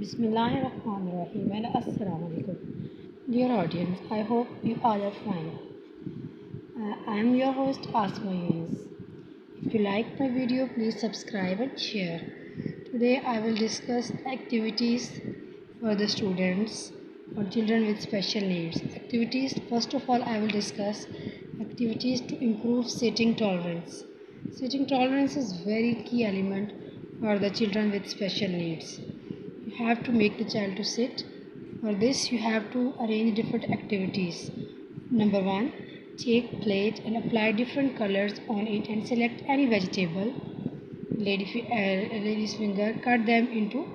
Bismillahirrahmanirrahim and Assalamu alaikum. Dear audience, I hope you all are fine. I am your host Asma Yunus. If you like my video, please subscribe and share. Today I will discuss activities for the students or children with special needs. Activities, first of all, I will discuss activities to improve sitting tolerance. Sitting tolerance is very key element for the children with special needs. You have to make the child to sit. For this you have to arrange different activities. Number 1, take plate and apply different colors on it and select any vegetable. Lady's finger, cut them into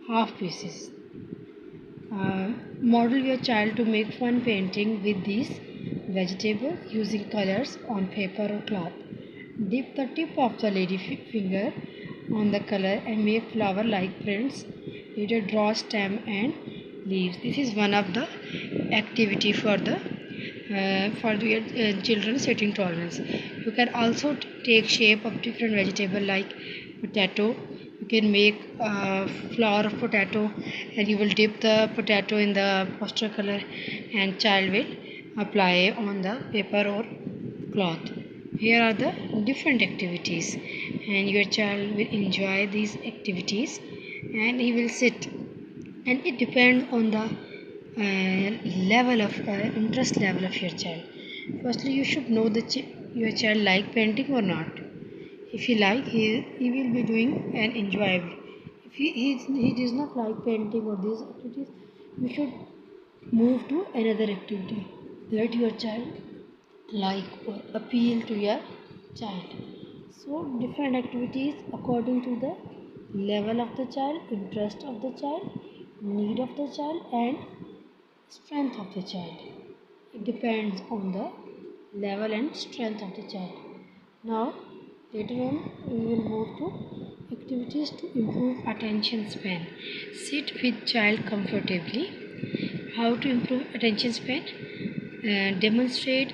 half pieces. Model your child to make fun painting with these vegetables using colors on paper or cloth. Dip the tip of the lady finger on the color and make flower like prints. Later draw stem and leaves. This is one of the activity for the children sitting tolerance. You can also take shape of different vegetable like potato. You can make flower of potato and you will dip the potato in the poster color and child will apply on the paper or cloth. Here are the different activities and your child will enjoy these activities and he will sit, and it depends on the level of interest level of your child. Firstly, you should know your child like painting or not. If he like, he will be doing and enjoyable. If he does not like painting or these activities, you should move to another activity that your child like or appeal to your child. So different activities according to the level of the child, interest of the child, need of the child and strength of the child. It depends on the level and strength of the child. Now later on we will move to activities to improve attention span. Sit with child comfortably. How to improve attention span? Demonstrate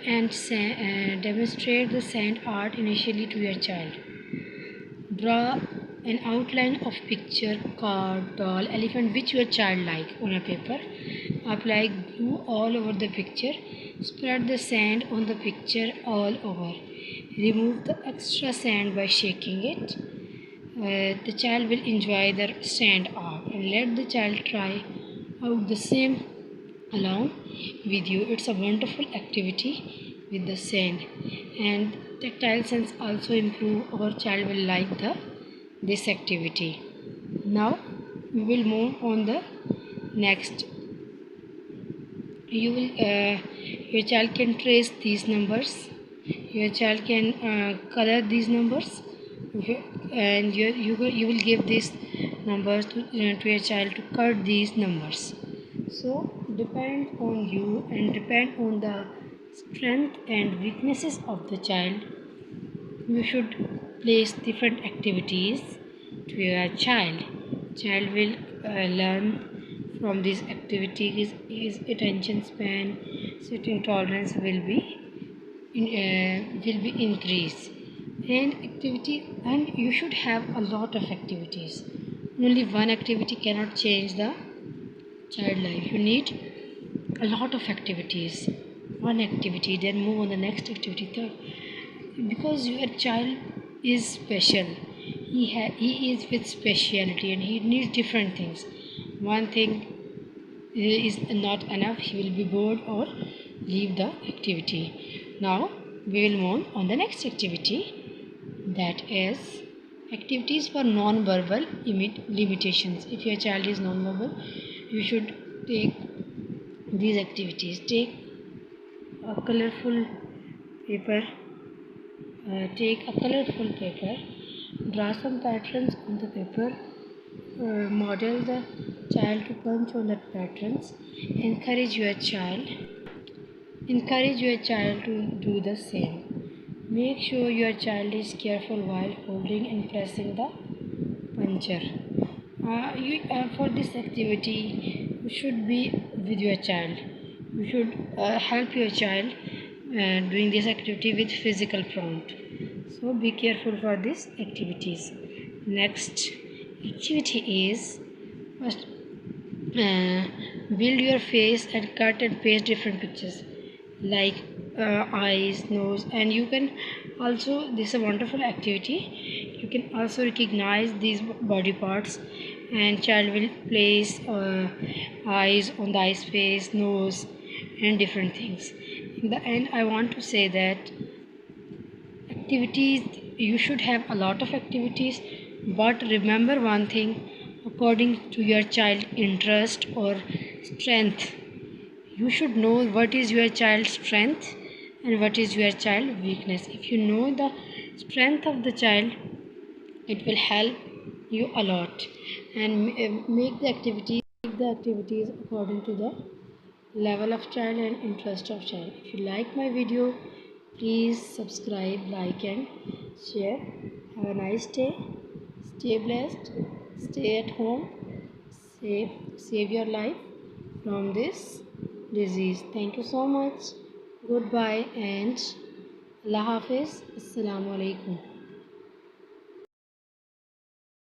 the sand art initially to your child. Draw an outline of picture, car, doll, elephant which your child like on a paper. Apply glue all over the picture. Spread the sand on the picture all over. Remove the extra sand by shaking it. The child will enjoy the sand art and let the child try out the same along with you. It's a wonderful activity with the sand, and tactile sense also improve. Our child will like this activity. Now we will move on the next. Your child can trace these numbers. Your child can color these numbers, and you will give these numbers to your child to cut these numbers. So depend on you and depend on the strength and weaknesses of the child. You should place different activities to your child. Child will learn from these activities. His attention span, sitting tolerance will be increased. And you should have a lot of activities. Only one activity cannot change the child life. You need a lot of activities. One activity, then move on the next activity, third, because your child is special. He is with speciality and he needs different things. One thing is not enough, he will be bored or leave the activity. Now we will move on the next activity, that is activities for non-verbal limitations. If your child is non-verbal, you should take these activities. Take a colorful paper. Draw some patterns on the paper. Model the child to punch on the patterns. Encourage your child to do the same. Make sure your child is careful while holding and pressing the puncher. For this activity, you should be with your child. You should help your child doing this activity with physical prompt. So be careful for these activities. Next activity is, first uh, build your face and cut and paste different pictures like eyes, nose, and you can also, this is a wonderful activity, you can also recognize these body parts, and child will place eyes on the eyes, face, nose, and different things. In the end, I want to say that activities, you should have a lot of activities, but remember one thing, according to your child interest or strength, you should know what is your child's strength and what is your child weakness. If you know the strength of the child, it will help you a lot, and make the activities according to the level of child and interest of child. If you like my video, please subscribe, like, and share. Have a nice day. Stay blessed. Stay at home. Save your life from this disease. Thank you so much. Goodbye and Allah Hafiz. Assalamu alaikum.